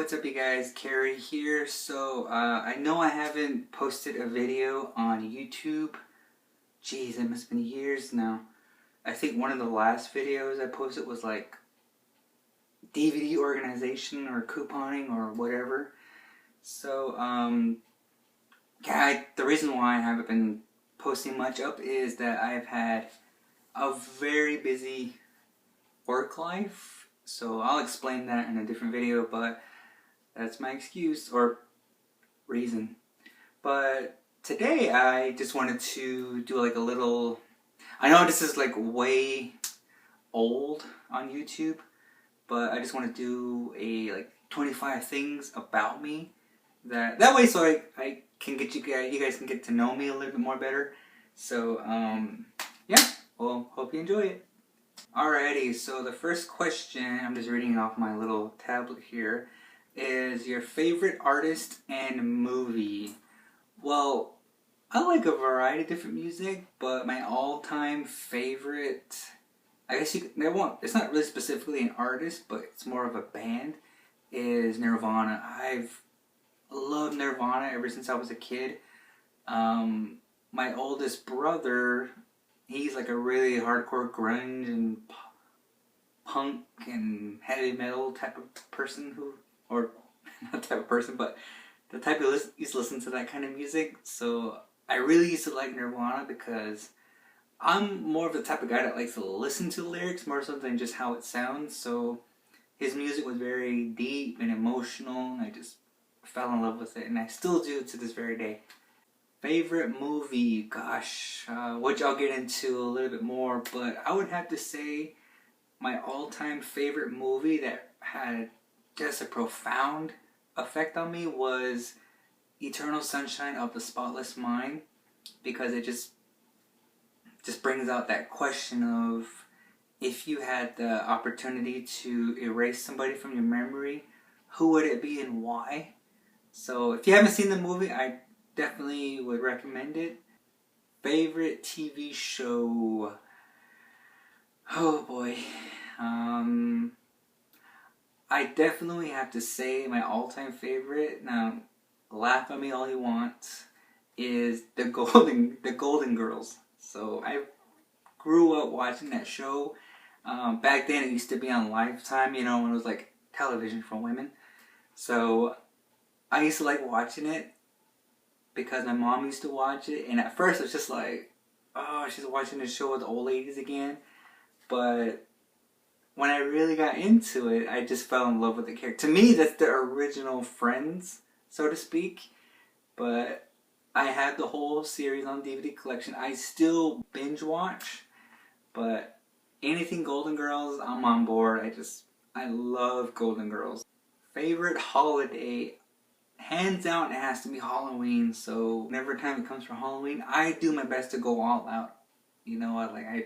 what's up you guys, Carrie here. I know I haven't posted a video on YouTube. Jeez, it must have been years now. I think one of the last videos I posted was like DVD organization or couponing or whatever. The reason why I haven't been posting much up is that I've had a very busy work life. So I'll explain that in a different video, but that's my excuse or reason. But today I just wanted to do like a little, I know this is like way old on YouTube, but I just want to do a like 25 things about me that way so I can get you guys can get to know me a little bit more better. So yeah, well, hope you enjoy it. Alrighty, so the first question, I'm just reading it off my little tablet here, is your favorite artist and movie. Well, I like a variety of different music, but my all-time favorite, I guess it's not really specifically an artist, but it's more of a band, is Nirvana. I've loved Nirvana ever since I was a kid. My oldest brother, he's like a really hardcore grunge and punk and heavy metal type of person or not type of person, but the type who used to listen to that kind of music. So I really used to like Nirvana because I'm more of the type of guy that likes to listen to lyrics more so than just how it sounds. So his music was very deep and emotional, and I just fell in love with it, and I still do to this very day. Favorite movie, gosh, which I'll get into a little bit more, but I would have to say my all-time favorite movie that had just a profound effect on me was Eternal Sunshine of the Spotless Mind, because it just brings out that question of, if you had the opportunity to erase somebody from your memory, who would it be and why? So if you haven't seen the movie, I definitely would recommend it. Favorite TV show? Oh boy. I definitely have to say my all-time favorite, now laugh at me all you want, is the Golden Girls. So I grew up watching that show. Back then it used to be on Lifetime, when it was like television for women. So I used to like watching it because my mom used to watch it, and at first it was just like, oh, she's watching this show with the old ladies again. But when I really got into it, I just fell in love with the character. To me, that's the original Friends, so to speak. But I had the whole series on DVD collection. I still binge watch, but anything Golden Girls, I'm on board. I love Golden Girls. Favorite holiday? Hands down, it has to be Halloween. So whenever time it comes for Halloween, I do my best to go all out. I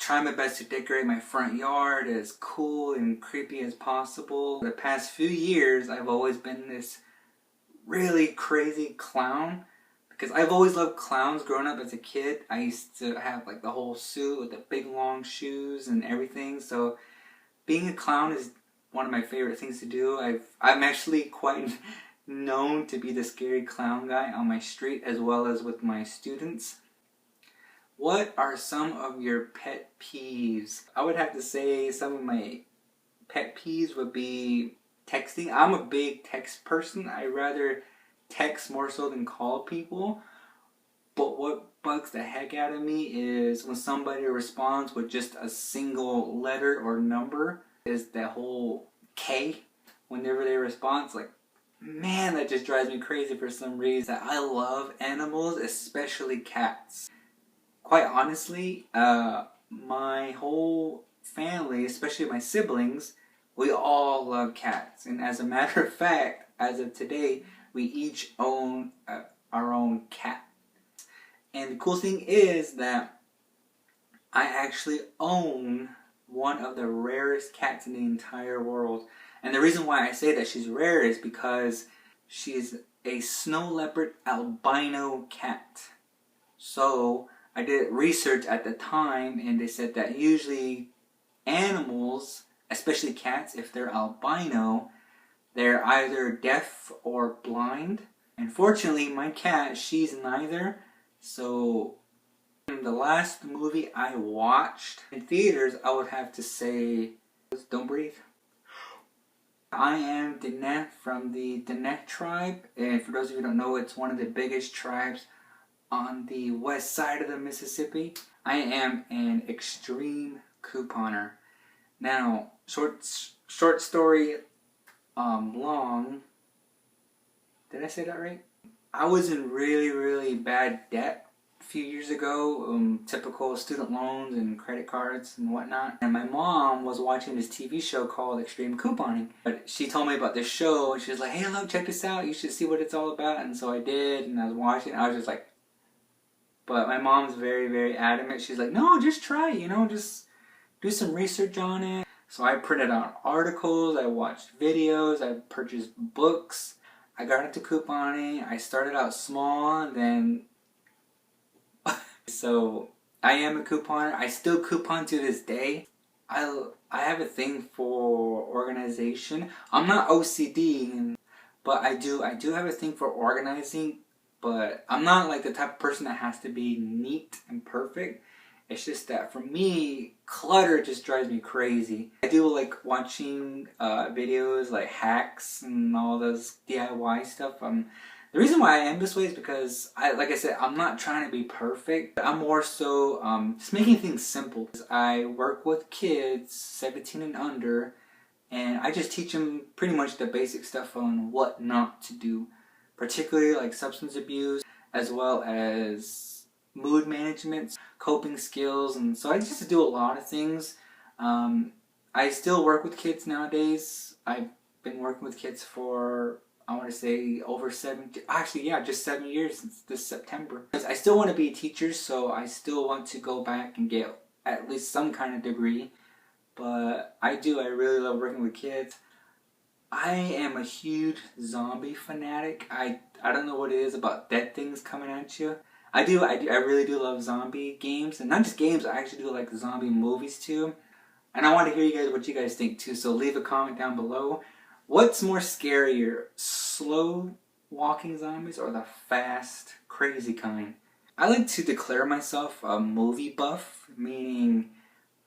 try my best to decorate my front yard as cool and creepy as possible. The past few years, I've always been this really crazy clown, because I've always loved clowns growing up as a kid. I used to have like the whole suit with the big long shoes and everything. So being a clown is one of my favorite things to do. I'm actually quite known to be the scary clown guy on my street as well as with my students. What are some of your pet peeves? I would have to say some of my pet peeves would be texting. I'm a big text person. I rather text more so than call people. But what bugs the heck out of me is when somebody responds with just a single letter or number. Is that whole K whenever they respond. It's like, man, that just drives me crazy for some reason. I love animals, especially cats. Quite honestly, my whole family, especially my siblings, we all love cats. And as a matter of fact, as of today, we each own our own cat. And the cool thing is that I actually own one of the rarest cats in the entire world. And the reason why I say that she's rare is because she's a snow leopard albino cat. So I did research at the time, and they said that usually animals, especially cats, if they're albino, They're either deaf or blind. Unfortunately, my cat, she's neither. So, the last movie I watched in theaters, I would have to say, Don't Breathe. I am Diné from the Diné tribe, and for those of you who don't know, it's one of the biggest tribes on the west side of the Mississippi. I am an extreme couponer. Now, short story, long. Did I say that right? I was in really bad debt a few years ago, typical student loans and credit cards and whatnot. And my mom was watching this TV show called Extreme Couponing. But she told me about this show and she was like, hey look, check this out, you should see what it's all about. And so I did, and I was watching it, I was just like, but my mom's very adamant. She's like, no, just try it, just do some research on it. So I printed out articles, I watched videos, I purchased books, I got into couponing. I started out small, then so I am a couponer. I still coupon to this day. I have a thing for organization. I'm not OCD, but I do have a thing for organizing. But I'm not like the type of person that has to be neat and perfect. It's just that for me, clutter just drives me crazy. I do like watching videos like hacks and all those DIY stuff. The reason why I am this way is because, like I said, I'm not trying to be perfect. I'm more so just making things simple. I work with kids 17 and under, and I just teach them pretty much the basic stuff on what not to do, particularly like substance abuse, as well as mood management, coping skills, and so I just do a lot of things. I still work with kids nowadays. I've been working with kids for, I want to say, over 7 years since this September. I still want to be a teacher, so I still want to go back and get at least some kind of degree. But I really love working with kids. I am a huge zombie fanatic. I don't know what it is about dead things coming at you. I really do love zombie games, and not just games, I actually do like zombie movies too. And I want to hear what you guys think too, so leave a comment down below. What's more scarier, slow walking zombies or the fast, crazy kind? I like to declare myself a movie buff, meaning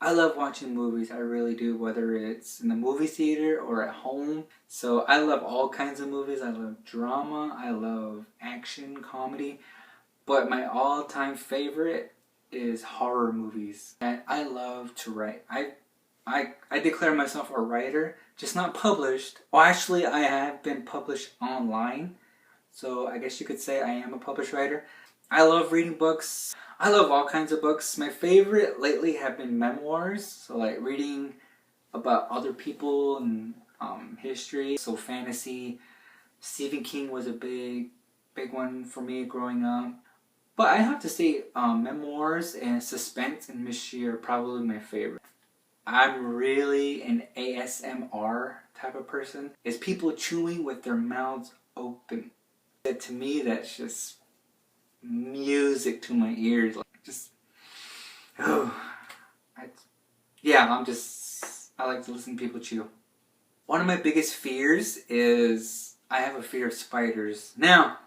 I love watching movies, I really do, whether it's in the movie theater or at home. So I love all kinds of movies. I love drama, I love action, comedy. But my all-time favorite is horror movies. And I love to write. I declare myself a writer, just not published. Well, actually, I have been published online. So I guess you could say I am a published writer. I love reading books. I love all kinds of books. My favorite lately have been memoirs. So like reading about other people and history. So fantasy. Stephen King was a big one for me growing up. But I have to say, memoirs and suspense and mystery are probably my favorite. I'm really an ASMR type of person. It's people chewing with their mouths open. To me, that's just music to my ears. Like, just, oh, I like to listen to people chew. One of my biggest fears is I have a fear of spiders. Now,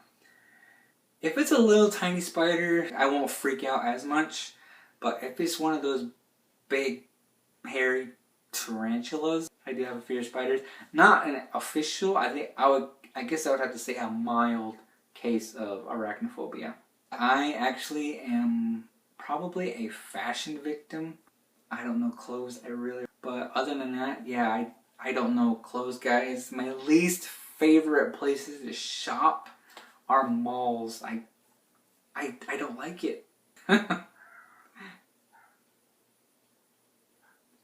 if it's a little tiny spider, I won't freak out as much. But if it's one of those big, hairy tarantulas, I do have a fear of spiders. Not an official, I guess I would have to say a mild case of arachnophobia. I actually am probably a fashion victim. I don't know clothes, but other than that, yeah, I don't know clothes, guys. My least favorite places to shop are malls. I don't like it.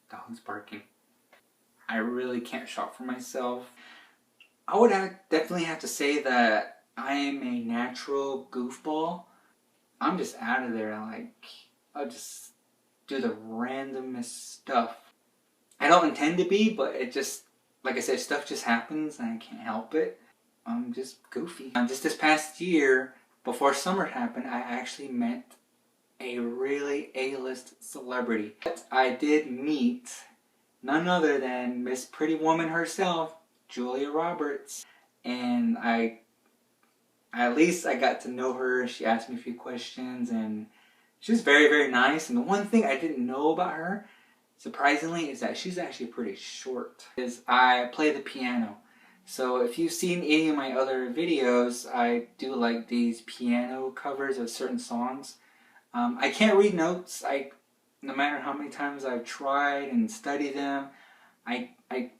Dog's barking. I really can't shop for myself. I would definitely have to say that I am a natural goofball. I'm just out of there. I'll just do the randomest stuff. I don't intend to be, but it just, like I said, stuff just happens and I can't help it. I'm just goofy. Just this past year, before summer happened, I actually met a really A-list celebrity. I did meet none other than Miss Pretty Woman herself, Julia Roberts. And at least I got to know her. She asked me a few questions, and she was very, very nice. And the one thing I didn't know about her, surprisingly, is that she's actually pretty short. Is I play the piano. So if you've seen any of my other videos, I do like these piano covers of certain songs. I can't read notes. No matter how many times I've tried and studied them, I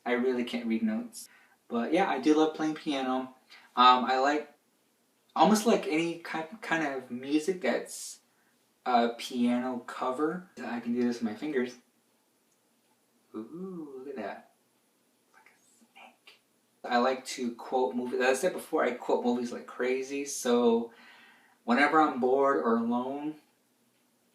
really can't read notes. But yeah, I do love playing piano. I like almost like any kind of music that's a piano cover. I can do this with my fingers. Ooh, look at that. Like a snake. I like to quote movies. As I said before, I quote movies like crazy. So whenever I'm bored or alone,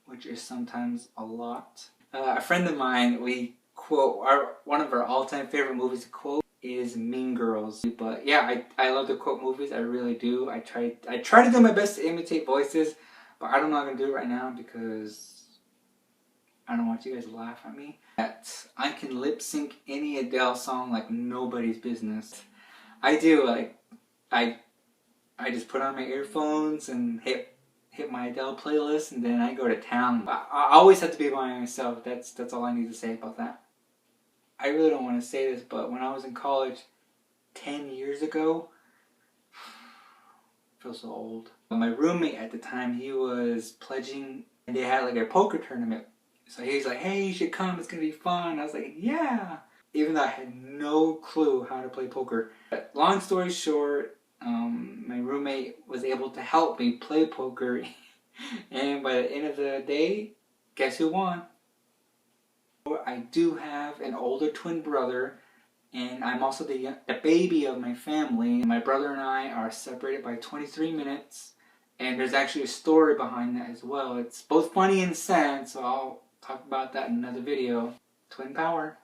which is sometimes a lot, a friend of mine, we quote, one of our all-time favorite movies to quote is Mean Girls. But yeah, I love to quote movies. I really do. I try to do my best to imitate voices, but I don't know how to do it right now because I don't want you guys to laugh at me. That I can lip sync any Adele song like nobody's business. I do. Like I just put on my earphones and hit my Adele playlist, and then I go to town. I always have to be by myself. That's all I need to say about that. I really don't want to say this, but when I was in college 10 years ago, I feel so old. My roommate at the time, he was pledging, and they had like a poker tournament. So he was like, hey, you should come, it's going to be fun. I was like, yeah. Even though I had no clue how to play poker. But long story short, my roommate was able to help me play poker. And by the end of the day, guess who won? I do have an older twin brother, and I'm also the baby of my family. My brother and I are separated by 23 minutes, and there's actually a story behind that as well. It's both funny and sad, so I'll talk about that in another video. Twin power.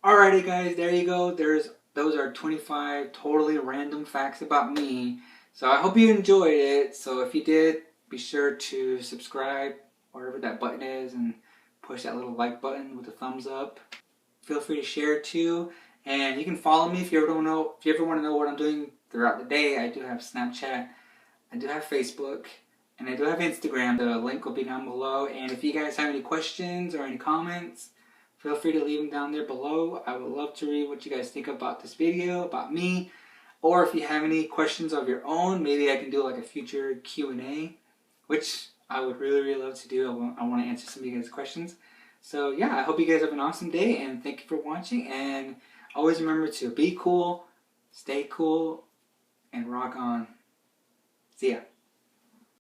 Alrighty guys, there you go. Those are 25 totally random facts about me. So I hope you enjoyed it. So if you did, be sure to subscribe wherever that button is and push that little like button with a thumbs up. Feel free to share it too. And you can follow me if you ever want to know what I'm doing throughout the day. I do have Snapchat, I do have Facebook, and I do have Instagram. The link will be down below. And if you guys have any questions or any comments, feel free to leave them down there below. I would love to read what you guys think about this video, about me. Or if you have any questions of your own, maybe I can do like a future Q&A, which I would really, really love to do. I want to answer some of you guys' questions. So yeah, I hope you guys have an awesome day, and thank you for watching. And always remember to be cool, stay cool, and rock on. See ya.